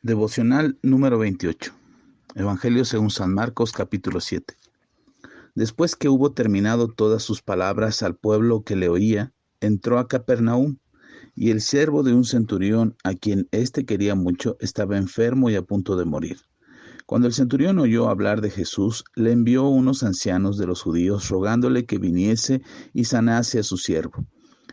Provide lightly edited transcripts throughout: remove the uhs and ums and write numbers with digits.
Devocional número 28. Evangelio según San Marcos, capítulo 7. Después que hubo terminado todas sus palabras al pueblo que le oía, entró a Capernaum, y el siervo de un centurión, a quien éste quería mucho, estaba enfermo y a punto de morir. Cuando el centurión oyó hablar de Jesús, le envió unos ancianos de los judíos, rogándole que viniese y sanase a su siervo.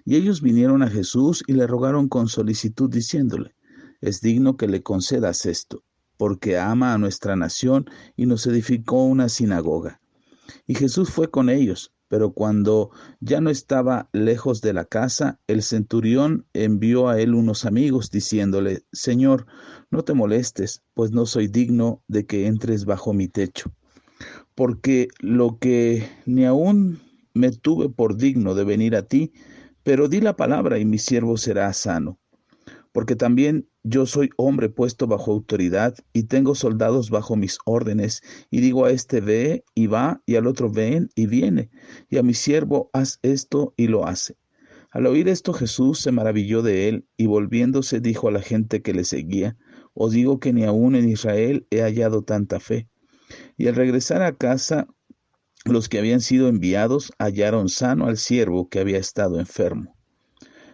Y ellos vinieron a Jesús y le rogaron con solicitud, diciéndole: es digno que le concedas esto, porque ama a nuestra nación y nos edificó una sinagoga. Y Jesús fue con ellos, pero cuando ya no estaba lejos de la casa, el centurión envió a él unos amigos, diciéndole: Señor, no te molestes, pues no soy digno de que entres bajo mi techo. Porque lo que ni aún me tuve por digno de venir a ti, pero di la palabra y mi siervo será sano. Porque también yo soy hombre puesto bajo autoridad, y tengo soldados bajo mis órdenes, y digo a este: ve, y va, y al otro: ven, y viene, y a mi siervo: haz esto, y lo hace. Al oír esto, Jesús se maravilló de él, y volviéndose dijo a la gente que le seguía: os digo que ni aun en Israel he hallado tanta fe. Y al regresar a casa, los que habían sido enviados hallaron sano al siervo que había estado enfermo.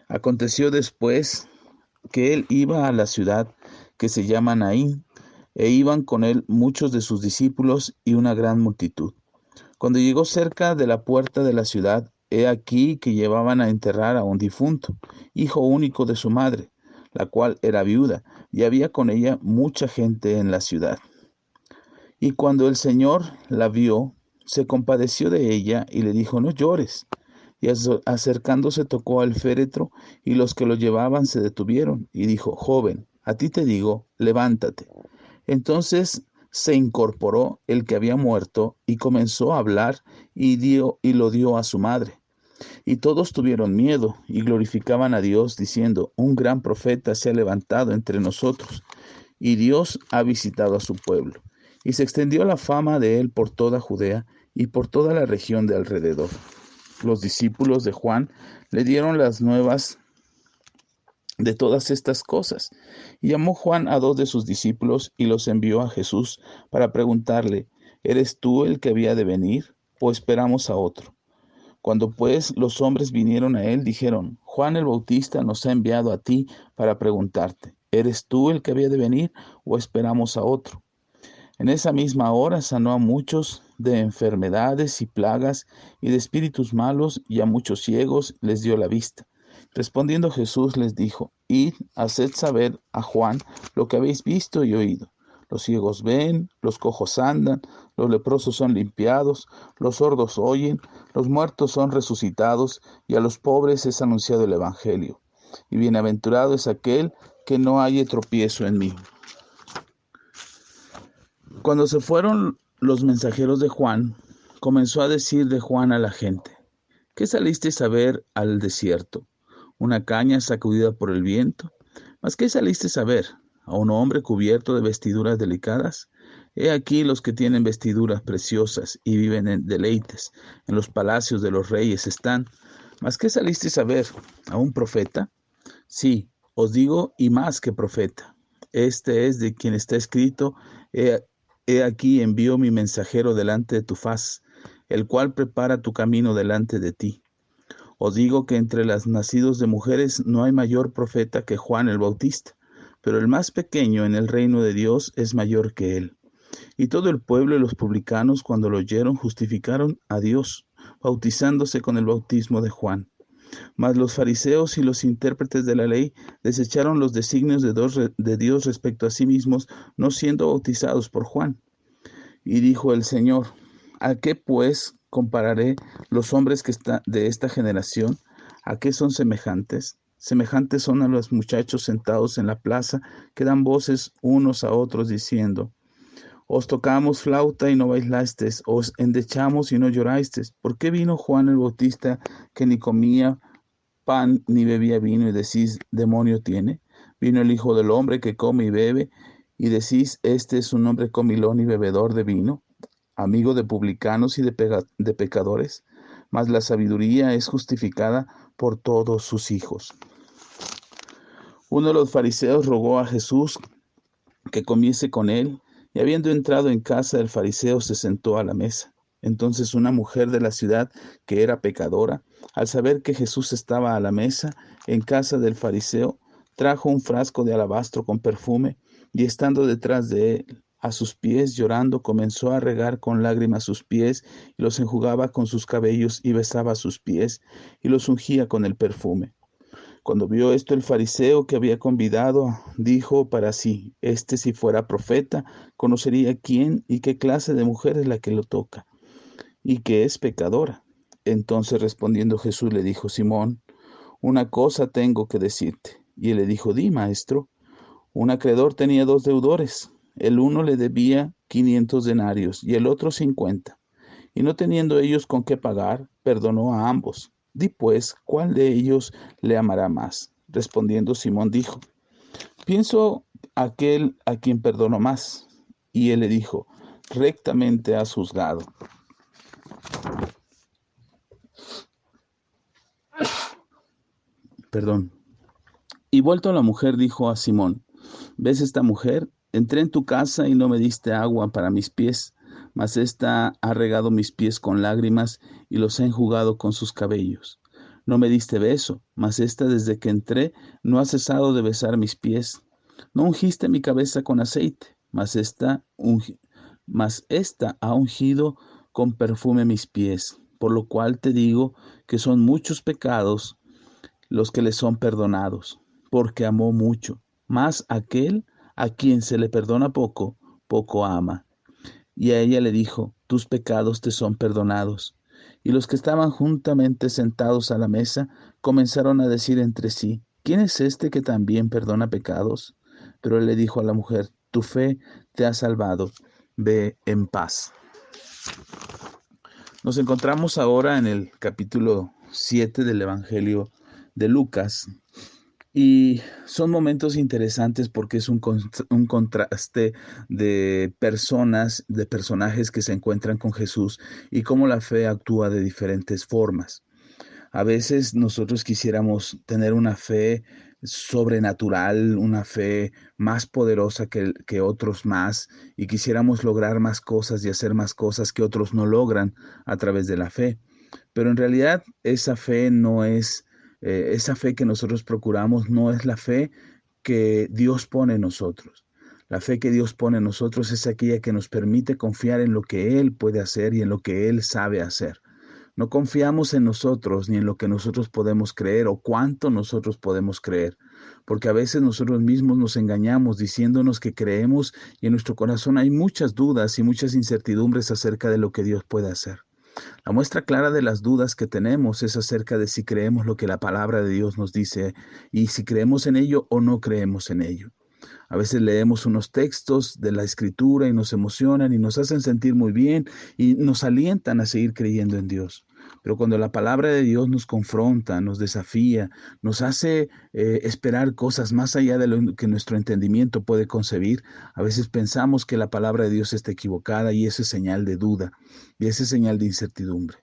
Aconteció después que él iba a la ciudad que se llama Naín, e iban con él muchos de sus discípulos y una gran multitud. Cuando llegó cerca de la puerta de la ciudad, he aquí que llevaban a enterrar a un difunto, hijo único de su madre, la cual era viuda, y había con ella mucha gente en la ciudad. Y cuando el Señor la vio, se compadeció de ella y le dijo: no llores. Y acercándose tocó al féretro, y los que lo llevaban se detuvieron, y dijo: joven, a ti te digo, levántate. Entonces se incorporó el que había muerto, y comenzó a hablar, y lo dio a su madre. Y todos tuvieron miedo, y glorificaban a Dios, diciendo: un gran profeta se ha levantado entre nosotros, y Dios ha visitado a su pueblo. Y se extendió la fama de él por toda Judea y por toda la región de alrededor. Los discípulos de Juan le dieron las nuevas de todas estas cosas. Y llamó Juan a 2 de sus discípulos y los envió a Jesús para preguntarle: ¿eres tú el que había de venir, o esperamos a otro? Cuando pues los hombres vinieron a él, dijeron: Juan el Bautista nos ha enviado a ti para preguntarte: ¿eres tú el que había de venir, o esperamos a otro? En esa misma hora sanó a muchos de enfermedades y plagas y de espíritus malos, y a muchos ciegos les dio la vista. Respondiendo Jesús les dijo: id, haced saber a Juan lo que habéis visto y oído. Los ciegos ven, los cojos andan, los leprosos son limpiados, los sordos oyen, los muertos son resucitados, y a los pobres es anunciado el Evangelio. Y bienaventurado es aquel que no halle tropiezo en mí. Cuando se fueron los mensajeros de Juan, comenzó a decir de Juan a la gente: ¿qué salisteis a ver al desierto? ¿Una caña sacudida por el viento? ¿Mas qué salisteis a ver? ¿A un hombre cubierto de vestiduras delicadas? He aquí los que tienen vestiduras preciosas y viven en deleites, en los palacios de los reyes están. ¿Mas qué salisteis a ver? ¿A un profeta? Sí, os digo, y más que profeta. Este es de quien está escrito: He aquí envío mi mensajero delante de tu faz, el cual prepara tu camino delante de ti. Os digo que entre los nacidos de mujeres no hay mayor profeta que Juan el Bautista, pero el más pequeño en el reino de Dios es mayor que él. Y todo el pueblo y los publicanos, cuando lo oyeron, justificaron a Dios, bautizándose con el bautismo de Juan. Mas los fariseos y los intérpretes de la ley desecharon los designios de Dios respecto a sí mismos, no siendo bautizados por Juan. Y dijo el Señor: ¿a qué pues compararé los hombres que están de esta generación? ¿A qué son semejantes? Semejantes son a los muchachos sentados en la plaza, que dan voces unos a otros diciendo: os tocamos flauta y no bailasteis, os endechamos y no llorasteis. ¿Por qué vino Juan el Bautista, que ni comía pan ni bebía vino, y decís: demonio tiene? Vino el Hijo del Hombre, que come y bebe, y decís: este es un hombre comilón y bebedor de vino, amigo de publicanos y de pecadores. Mas la sabiduría es justificada por todos sus hijos. Uno de los fariseos rogó a Jesús que comiese con él, y habiendo entrado en casa del fariseo, se sentó a la mesa. Entonces una mujer de la ciudad, que era pecadora, al saber que Jesús estaba a la mesa en casa del fariseo, trajo un frasco de alabastro con perfume, y estando detrás de él, a sus pies, llorando, comenzó a regar con lágrimas sus pies, y los enjugaba con sus cabellos, y besaba sus pies, y los ungía con el perfume. Cuando vio esto el fariseo que había convidado, dijo para sí: Este, si fuera profeta, conocería quién y qué clase de mujer es la que lo toca, y que es pecadora. Entonces respondiendo Jesús le dijo: Simón, una cosa tengo que decirte. Y él le dijo: Di, maestro. Un acreedor tenía dos deudores. El uno le debía 500 denarios y el otro 50. Y no teniendo ellos con qué pagar, perdonó a ambos. Di pues, ¿cuál de ellos le amará más? Respondiendo Simón dijo: Pienso aquel a quien perdonó más. Y él le dijo: Rectamente has juzgado. Perdón. Y vuelto a la mujer, dijo a Simón: ¿Ves esta mujer? Entré en tu casa y no me diste agua para mis pies, mas ésta ha regado mis pies con lágrimas y los ha enjugado con sus cabellos. No me diste beso, mas ésta desde que entré no ha cesado de besar mis pies. No ungiste mi cabeza con aceite, mas esta ha ungido con perfume mis pies. Por lo cual te digo que son muchos pecados los que le son perdonados, porque amó mucho. Mas aquel a quien se le perdona poco, poco ama. Y a ella le dijo: Tus pecados te son perdonados. Y los que estaban juntamente sentados a la mesa comenzaron a decir entre sí: ¿Quién es este que también perdona pecados? Pero él le dijo a la mujer: Tu fe te ha salvado, ve en paz. Nos encontramos ahora en el capítulo 7 del Evangelio de Lucas. Y son momentos interesantes porque es un contraste de personas, de personajes que se encuentran con Jesús y cómo la fe actúa de diferentes formas. A veces nosotros quisiéramos tener una fe sobrenatural, una fe más poderosa que otros más, y quisiéramos lograr más cosas y hacer más cosas que otros no logran a través de la fe. Pero en realidad esa fe no es, esa fe que nosotros procuramos no es la fe que Dios pone en nosotros. La fe que Dios pone en nosotros es aquella que nos permite confiar en lo que Él puede hacer y en lo que Él sabe hacer. No confiamos en nosotros ni en lo que nosotros podemos creer o cuánto nosotros podemos creer, porque a veces nosotros mismos nos engañamos diciéndonos que creemos y en nuestro corazón hay muchas dudas y muchas incertidumbres acerca de lo que Dios puede hacer. La muestra clara de las dudas que tenemos es acerca de si creemos lo que la palabra de Dios nos dice y si creemos en ello o no creemos en ello. A veces leemos unos textos de la Escritura y nos emocionan y nos hacen sentir muy bien y nos alientan a seguir creyendo en Dios. Pero cuando la palabra de Dios nos confronta, nos desafía, nos hace esperar cosas más allá de lo que nuestro entendimiento puede concebir, a veces pensamos que la palabra de Dios está equivocada y eso es señal de duda y eso es señal de incertidumbre.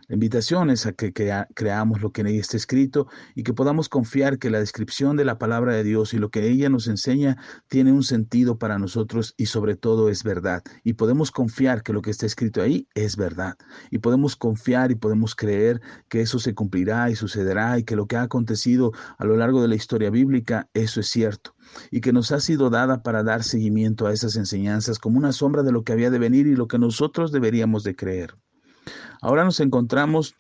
La invitación es a que creamos lo que en ella está escrito y que podamos confiar que la descripción de la palabra de Dios y lo que ella nos enseña tiene un sentido para nosotros y sobre todo es verdad. Y podemos confiar que lo que está escrito ahí es verdad. Y podemos confiar y podemos creer que eso se cumplirá y sucederá y que lo que ha acontecido a lo largo de la historia bíblica, eso es cierto. Y que nos ha sido dada para dar seguimiento a esas enseñanzas como una sombra de lo que había de venir y lo que nosotros deberíamos de creer. Ahora nos encontramos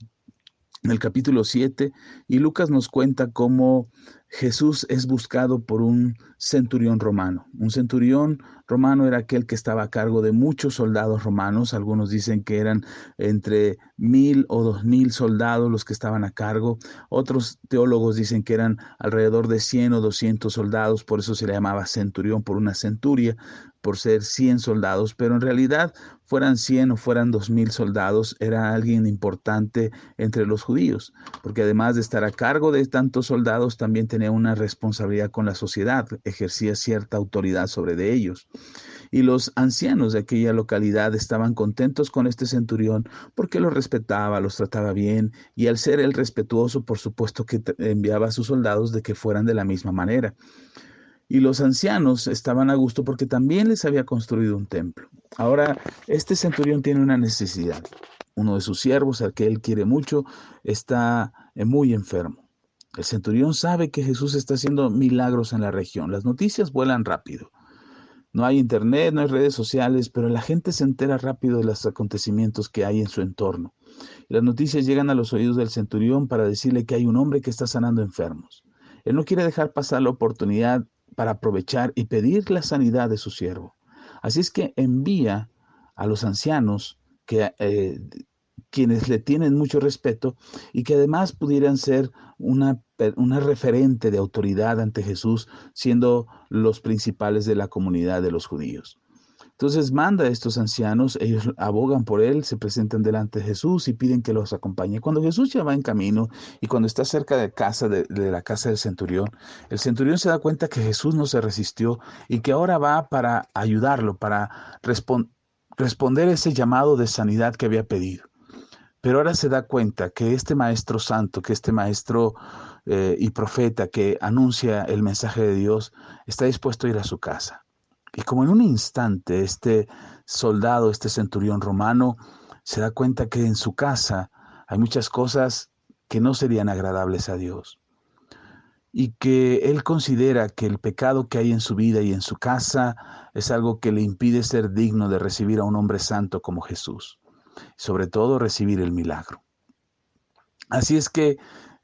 en el capítulo 7 y Lucas nos cuenta cómo Jesús es buscado por un centurión romano. Un centurión romano era aquel que estaba a cargo de muchos soldados romanos. Algunos dicen que eran entre 1,000 o 2,000 soldados los que estaban a cargo. Otros teólogos dicen que eran alrededor de 100 o 200 soldados, por eso se le llamaba centurión, por una centuria, por ser 100 soldados, pero en realidad fueran 100 o fueran 2,000 soldados, era alguien importante entre los judíos, porque además de estar a cargo de tantos soldados, también tenía una responsabilidad con la sociedad, ejercía cierta autoridad sobre de ellos. Y los ancianos de aquella localidad estaban contentos con este centurión porque los respetaba, los trataba bien, y al ser él respetuoso, por supuesto que enviaba a sus soldados de que fueran de la misma manera. Y los ancianos estaban a gusto porque también les había construido un templo. Ahora, este centurión tiene una necesidad. Uno de sus siervos, al que él quiere mucho, está muy enfermo. El centurión sabe que Jesús está haciendo milagros en la región. Las noticias vuelan rápido. No hay internet, no hay redes sociales, pero la gente se entera rápido de los acontecimientos que hay en su entorno. Las noticias llegan a los oídos del centurión para decirle que hay un hombre que está sanando enfermos. Él no quiere dejar pasar la oportunidad para aprovechar y pedir la sanidad de su siervo. Así es que envía a los ancianos que quienes le tienen mucho respeto y que además pudieran ser una referente de autoridad ante Jesús, siendo los principales de la comunidad de los judíos. Entonces manda a estos ancianos, ellos abogan por él, se presentan delante de Jesús y piden que los acompañe. Cuando Jesús ya va en camino y cuando está cerca de la casa del centurión, el centurión se da cuenta que Jesús no se resistió y que ahora va para ayudarlo, para responder ese llamado de sanidad que había pedido. Pero ahora se da cuenta que este maestro santo, que este maestro y profeta que anuncia el mensaje de Dios, está dispuesto a ir a su casa. Y como en un instante este soldado, este centurión romano, se da cuenta que en su casa hay muchas cosas que no serían agradables a Dios. Y que él considera que el pecado que hay en su vida y en su casa es algo que le impide ser digno de recibir a un hombre santo como Jesús. Sobre todo recibir el milagro. Así es que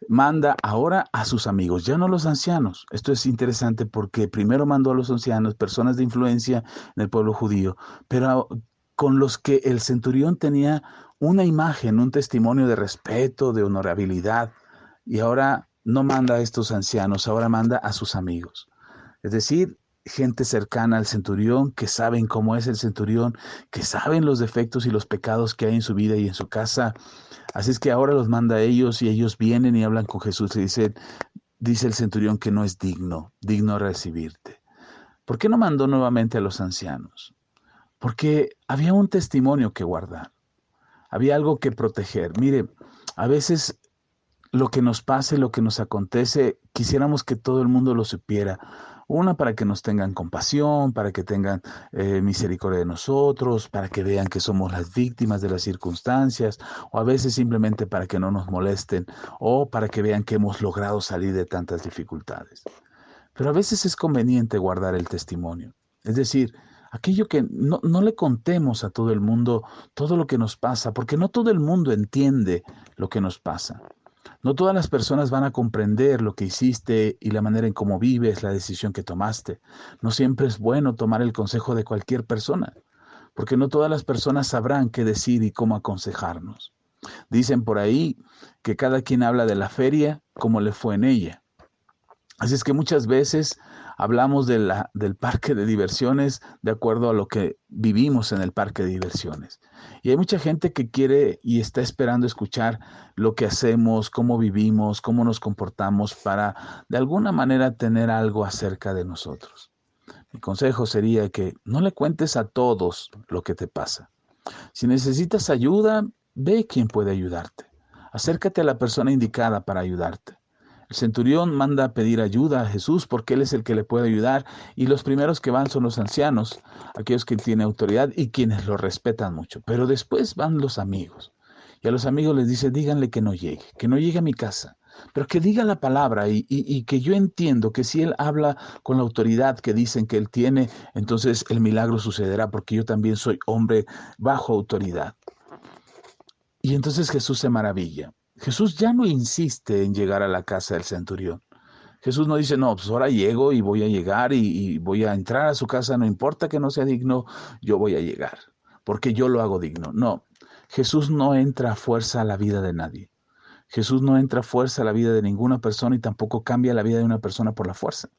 manda ahora a sus amigos, ya no a los ancianos. Esto es interesante porque primero mandó a los ancianos, personas de influencia en el pueblo judío, pero con los que el centurión tenía una imagen, un testimonio de respeto, de honorabilidad. Y ahora no manda a estos ancianos, ahora manda a sus amigos. Es decir, gente cercana al centurión, que saben cómo es el centurión, que saben los defectos y los pecados que hay en su vida y en su casa. Así es que ahora los manda a ellos y ellos vienen y hablan con Jesús y dice el centurión que no es digno recibirte. ¿Por qué no mandó nuevamente a los ancianos? Porque había un testimonio que guardar, había algo que proteger. Mire, a veces lo que nos pase, lo que nos acontece, quisiéramos que todo el mundo lo supiera. Una, para que nos tengan compasión, para que tengan misericordia de nosotros, para que vean que somos las víctimas de las circunstancias, o a veces simplemente para que no nos molesten, o para que vean que hemos logrado salir de tantas dificultades. Pero a veces es conveniente guardar el testimonio. Es decir, aquello que no le contemos a todo el mundo todo lo que nos pasa, porque no todo el mundo entiende lo que nos pasa. No todas las personas van a comprender lo que hiciste y la manera en cómo vives, la decisión que tomaste. No siempre es bueno tomar el consejo de cualquier persona, porque no todas las personas sabrán qué decir y cómo aconsejarnos. Dicen por ahí que cada quien habla de la feria como le fue en ella. Así es que muchas veces hablamos del parque de diversiones de acuerdo a lo que vivimos en el parque de diversiones. Y hay mucha gente que quiere y está esperando escuchar lo que hacemos, cómo vivimos, cómo nos comportamos para de alguna manera tener algo acerca de nosotros. Mi consejo sería que no le cuentes a todos lo que te pasa. Si necesitas ayuda, ve quién puede ayudarte. Acércate a la persona indicada para ayudarte. El centurión manda a pedir ayuda a Jesús porque Él es el que le puede ayudar y los primeros que van son los ancianos, aquellos que tienen autoridad y quienes lo respetan mucho. Pero después van los amigos y a los amigos les dice, díganle que no llegue a mi casa, pero que diga la palabra y que yo entiendo que si Él habla con la autoridad que dicen que Él tiene, entonces el milagro sucederá porque yo también soy hombre bajo autoridad. Y entonces Jesús se maravilla. Jesús ya no insiste en llegar a la casa del centurión. Jesús no dice, no, pues ahora llego y voy a llegar y voy a entrar a su casa, no importa que no sea digno, yo voy a llegar, porque yo lo hago digno. No, Jesús no entra a fuerza a la vida de nadie. Jesús no entra a fuerza a la vida de ninguna persona y tampoco cambia la vida de una persona por la fuerza.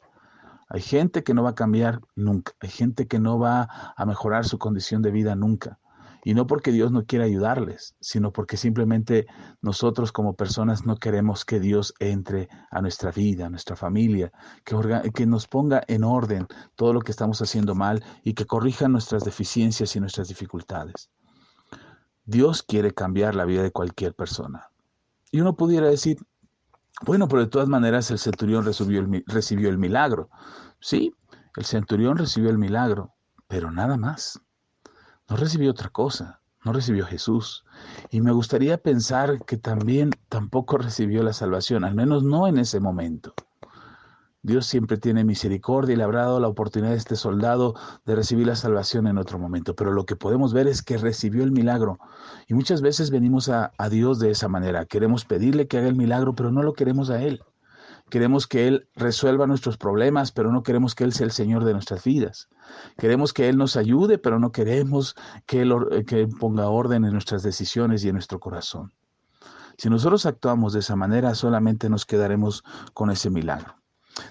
Hay gente que no va a cambiar nunca, hay gente que no va a mejorar su condición de vida nunca. Y no porque Dios no quiera ayudarles, sino porque simplemente nosotros como personas no queremos que Dios entre a nuestra vida, a nuestra familia, que nos ponga en orden todo lo que estamos haciendo mal y que corrija nuestras deficiencias y nuestras dificultades. Dios quiere cambiar la vida de cualquier persona. Y uno pudiera decir, Bueno, pero de todas maneras el centurión recibió el milagro. Sí, el centurión recibió el milagro, pero nada más. No recibió otra cosa, no recibió a Jesús. Y me gustaría pensar que también tampoco recibió la salvación, al menos no en ese momento. Dios siempre tiene misericordia y le habrá dado la oportunidad a este soldado de recibir la salvación en otro momento. Pero lo que podemos ver es que recibió el milagro. Y muchas veces venimos a Dios de esa manera. Queremos pedirle que haga el milagro, pero no lo queremos a Él. Queremos que Él resuelva nuestros problemas, pero no queremos que Él sea el Señor de nuestras vidas. Queremos que Él nos ayude, pero no queremos que Él ponga orden en nuestras decisiones y en nuestro corazón. Si nosotros actuamos de esa manera, solamente nos quedaremos con ese milagro.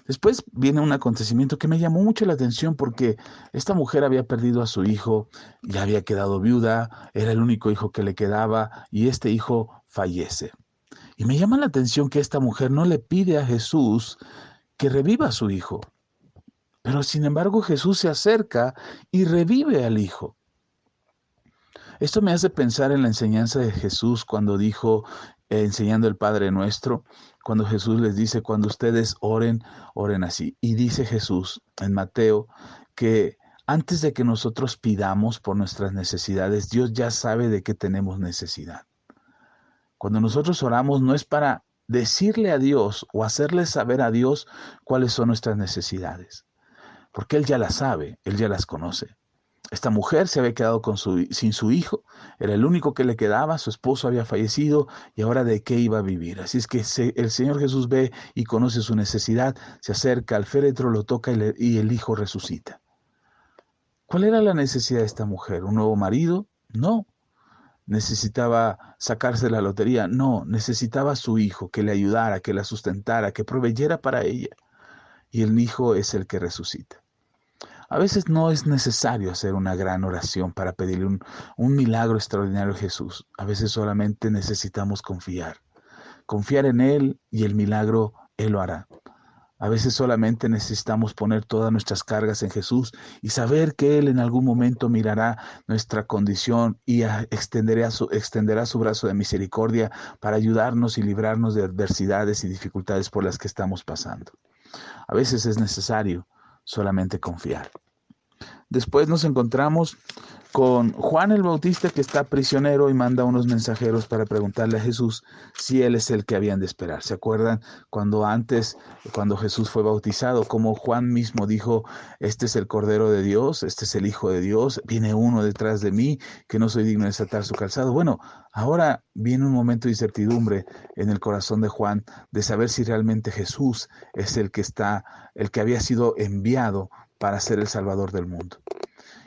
Después viene un acontecimiento que me llamó mucho la atención porque esta mujer había perdido a su hijo, ya había quedado viuda, era el único hijo que le quedaba y este hijo fallece. Y me llama la atención que esta mujer no le pide a Jesús que reviva a su hijo, pero sin embargo Jesús se acerca y revive al hijo. Esto me hace pensar en la enseñanza de Jesús cuando dijo, enseñando el Padre Nuestro, cuando Jesús les dice, cuando ustedes oren, oren así. Y dice Jesús en Mateo que antes de que nosotros pidamos por nuestras necesidades, Dios ya sabe de qué tenemos necesidad. Cuando nosotros oramos no es para decirle a Dios o hacerle saber a Dios cuáles son nuestras necesidades, porque Él ya las sabe, Él ya las conoce. Esta mujer se había quedado sin su hijo, era el único que le quedaba, su esposo había fallecido y ahora de qué iba a vivir. Así es que el Señor Jesús ve y conoce su necesidad, se acerca al féretro, lo toca y el hijo resucita. ¿Cuál era la necesidad de esta mujer? ¿Un nuevo marido? No. ¿Necesitaba sacarse la lotería? No, necesitaba a su hijo que le ayudara, que la sustentara, que proveyera para ella. Y el hijo es el que resucita. A veces no es necesario hacer una gran oración para pedirle un milagro extraordinario a Jesús. A veces solamente necesitamos confiar. Confiar en Él y el milagro Él lo hará. A veces solamente necesitamos poner todas nuestras cargas en Jesús y saber que Él en algún momento mirará nuestra condición y extenderá su brazo de misericordia para ayudarnos y librarnos de adversidades y dificultades por las que estamos pasando. A veces es necesario solamente confiar. Después nos encontramos con Juan el Bautista, que está prisionero y manda unos mensajeros para preguntarle a Jesús si él es el que habían de esperar. ¿Se acuerdan cuando Jesús fue bautizado, como Juan mismo dijo, este es el Cordero de Dios, este es el Hijo de Dios, viene uno detrás de mí que no soy digno de desatar su calzado? Bueno, ahora viene un momento de incertidumbre en el corazón de Juan de saber si realmente Jesús es el que había sido enviado para ser el Salvador del mundo.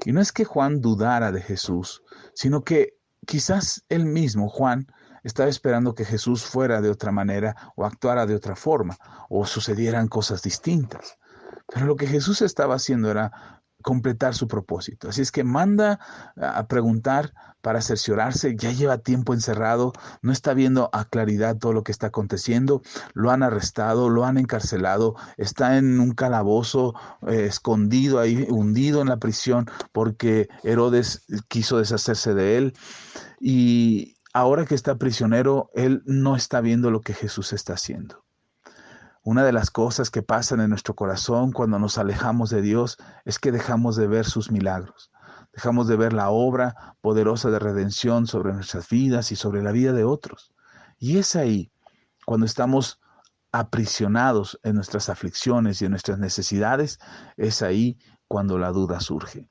Y no es que Juan dudara de Jesús, sino que quizás él mismo, Juan, estaba esperando que Jesús fuera de otra manera o actuara de otra forma o sucedieran cosas distintas. Pero lo que Jesús estaba haciendo era completar su propósito. Así es que manda a preguntar para cerciorarse, ya lleva tiempo encerrado, no está viendo a claridad todo lo que está aconteciendo, lo han arrestado, lo han encarcelado, está en un calabozo, escondido ahí, hundido en la prisión porque Herodes quiso deshacerse de él y ahora que está prisionero, él no está viendo lo que Jesús está haciendo. Una de las cosas que pasan en nuestro corazón cuando nos alejamos de Dios es que dejamos de ver sus milagros, dejamos de ver la obra poderosa de redención sobre nuestras vidas y sobre la vida de otros. Y es ahí, cuando estamos aprisionados en nuestras aflicciones y en nuestras necesidades, es ahí cuando la duda surge.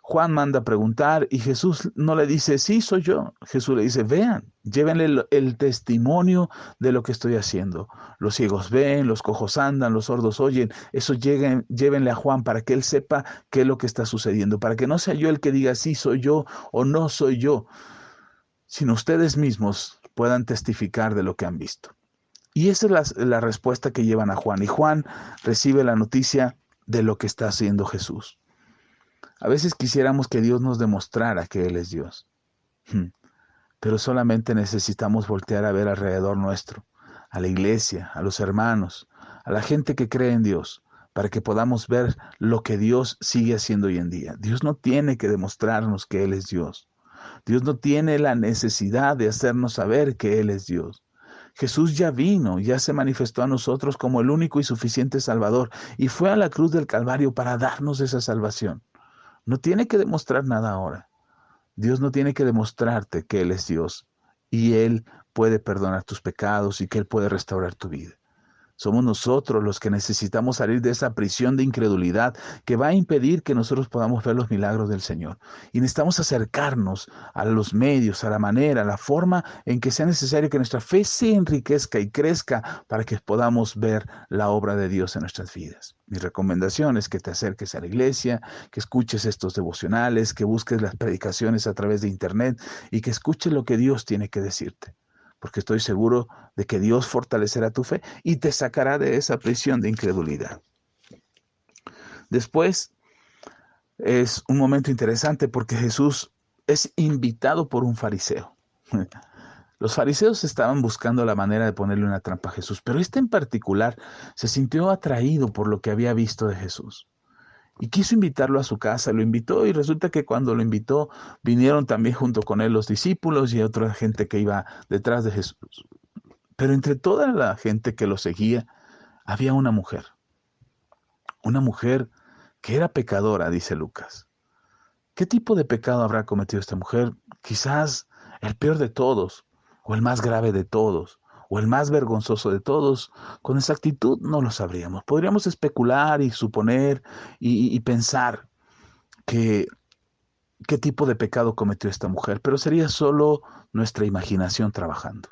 Juan manda a preguntar y Jesús no le dice, sí, soy yo. Jesús le dice, vean, llévenle el testimonio de lo que estoy haciendo. Los ciegos ven, los cojos andan, los sordos oyen. Eso llévenle a Juan para que él sepa qué es lo que está sucediendo, para que no sea yo el que diga, sí, soy yo o no soy yo, sino ustedes mismos puedan testificar de lo que han visto. Y esa es la respuesta que llevan a Juan. Y Juan recibe la noticia de lo que está haciendo Jesús. A veces quisiéramos que Dios nos demostrara que Él es Dios, pero solamente necesitamos voltear a ver alrededor nuestro, a la iglesia, a los hermanos, a la gente que cree en Dios, para que podamos ver lo que Dios sigue haciendo hoy en día. Dios no tiene que demostrarnos que Él es Dios. Dios no tiene la necesidad de hacernos saber que Él es Dios. Jesús ya vino, ya se manifestó a nosotros como el único y suficiente Salvador y fue a la cruz del Calvario para darnos esa salvación. No tiene que demostrar nada ahora. Dios no tiene que demostrarte que Él es Dios y Él puede perdonar tus pecados y que Él puede restaurar tu vida. Somos nosotros los que necesitamos salir de esa prisión de incredulidad que va a impedir que nosotros podamos ver los milagros del Señor. Y necesitamos acercarnos a los medios, a la manera, a la forma en que sea necesario que nuestra fe se enriquezca y crezca para que podamos ver la obra de Dios en nuestras vidas. Mi recomendación es que te acerques a la iglesia, que escuches estos devocionales, que busques las predicaciones a través de internet y que escuches lo que Dios tiene que decirte. Porque estoy seguro de que Dios fortalecerá tu fe y te sacará de esa prisión de incredulidad. Después es un momento interesante porque Jesús es invitado por un fariseo. Los fariseos estaban buscando la manera de ponerle una trampa a Jesús, pero este en particular se sintió atraído por lo que había visto de Jesús. Y quiso invitarlo a su casa, lo invitó y resulta que cuando lo invitó vinieron también junto con él los discípulos y otra gente que iba detrás de Jesús. Pero entre toda la gente que lo seguía había una mujer que era pecadora, dice Lucas. ¿Qué tipo de pecado habrá cometido esta mujer? Quizás el peor de todos, o el más grave de todos, o el más vergonzoso de todos. Con exactitud no lo sabríamos. Podríamos especular y suponer y pensar qué tipo de pecado cometió esta mujer, pero sería solo nuestra imaginación trabajando.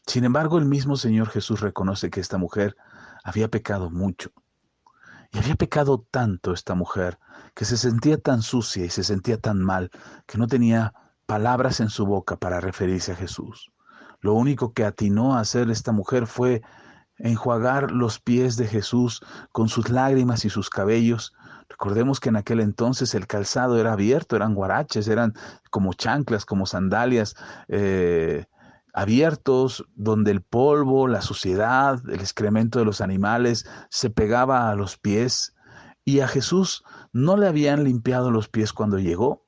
Sin embargo, el mismo Señor Jesús reconoce que esta mujer había pecado mucho. Y había pecado tanto esta mujer, que se sentía tan sucia y se sentía tan mal, que no tenía palabras en su boca para referirse a Jesús. Lo único que atinó a hacer esta mujer fue enjuagar los pies de Jesús con sus lágrimas y sus cabellos. Recordemos que en aquel entonces el calzado era abierto, eran guaraches, eran como chanclas, como sandalias, abiertos, donde el polvo, la suciedad, el excremento de los animales se pegaba a los pies. Y a Jesús no le habían limpiado los pies cuando llegó.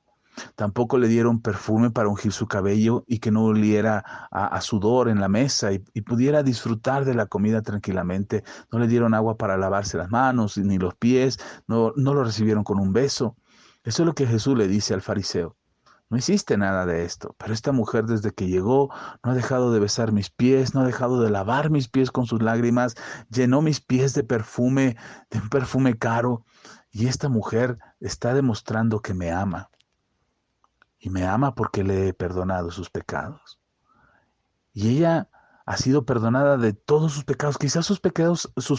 Tampoco le dieron perfume para ungir su cabello y que no oliera a sudor en la mesa y pudiera disfrutar de la comida tranquilamente. No le dieron agua para lavarse las manos ni los pies, no lo recibieron con un beso. Eso es lo que Jesús le dice al fariseo. No hiciste nada de esto, pero esta mujer desde que llegó no ha dejado de besar mis pies, no ha dejado de lavar mis pies con sus lágrimas, llenó mis pies de un perfume caro, y esta mujer está demostrando que me ama. Y me ama porque le he perdonado sus pecados. Y ella ha sido perdonada de todos sus pecados. Quizás sus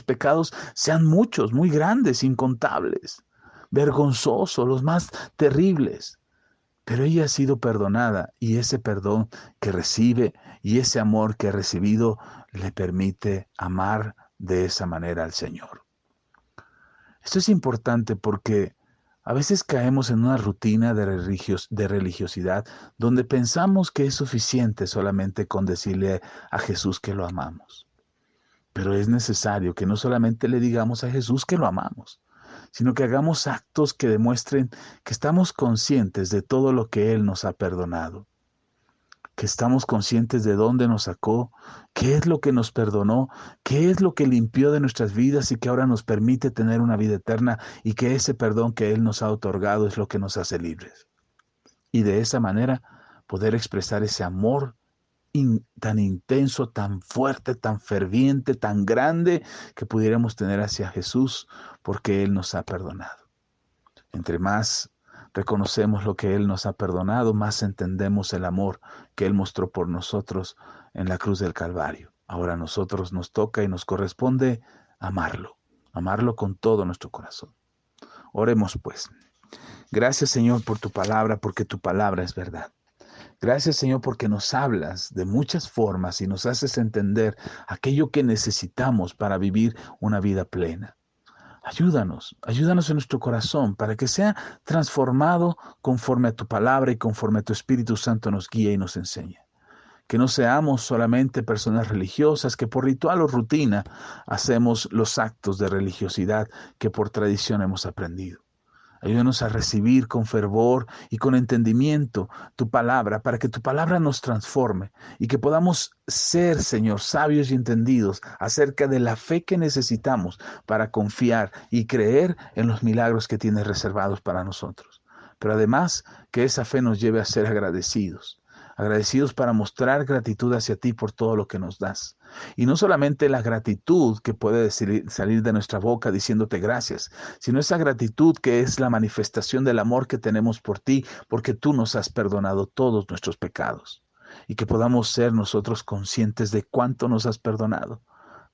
pecados sean muchos, muy grandes, incontables, vergonzosos, los más terribles. Pero ella ha sido perdonada y ese perdón que recibe y ese amor que ha recibido le permite amar de esa manera al Señor. Esto es importante porque a veces caemos en una rutina de religiosidad donde pensamos que es suficiente solamente con decirle a Jesús que lo amamos. Pero es necesario que no solamente le digamos a Jesús que lo amamos, sino que hagamos actos que demuestren que estamos conscientes de todo lo que Él nos ha perdonado, que estamos conscientes de dónde nos sacó, qué es lo que nos perdonó, qué es lo que limpió de nuestras vidas y que ahora nos permite tener una vida eterna y que ese perdón que Él nos ha otorgado es lo que nos hace libres. Y de esa manera poder expresar ese amor tan intenso, tan fuerte, tan ferviente, tan grande que pudiéramos tener hacia Jesús porque Él nos ha perdonado. Entre más reconocemos lo que Él nos ha perdonado, más entendemos el amor que Él mostró por nosotros en la cruz del Calvario. Ahora a nosotros nos toca y nos corresponde amarlo con todo nuestro corazón. Oremos pues. Gracias Señor por tu palabra, porque tu palabra es verdad. Gracias Señor porque nos hablas de muchas formas y nos haces entender aquello que necesitamos para vivir una vida plena. Ayúdanos en nuestro corazón para que sea transformado conforme a tu palabra y conforme a tu Espíritu Santo nos guía y nos enseña. Que no seamos solamente personas religiosas que por ritual o rutina hacemos los actos de religiosidad que por tradición hemos aprendido. Ayúdanos a recibir con fervor y con entendimiento tu palabra, para que tu palabra nos transforme y que podamos ser, Señor, sabios y entendidos acerca de la fe que necesitamos para confiar y creer en los milagros que tienes reservados para nosotros. Pero además, que esa fe nos lleve a ser agradecidos. Agradecidos para mostrar gratitud hacia ti por todo lo que nos das. Y no solamente la gratitud que puede salir de nuestra boca diciéndote gracias, sino esa gratitud que es la manifestación del amor que tenemos por ti, porque tú nos has perdonado todos nuestros pecados. Y que podamos ser nosotros conscientes de cuánto nos has perdonado,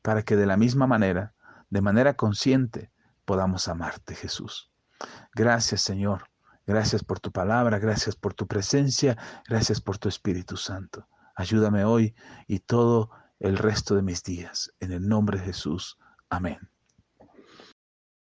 para que de la misma manera, de manera consciente, podamos amarte, Jesús. Gracias, Señor. Gracias por tu palabra, gracias por tu presencia, gracias por tu Espíritu Santo. Ayúdame hoy y todo el resto de mis días. En el nombre de Jesús. Amén.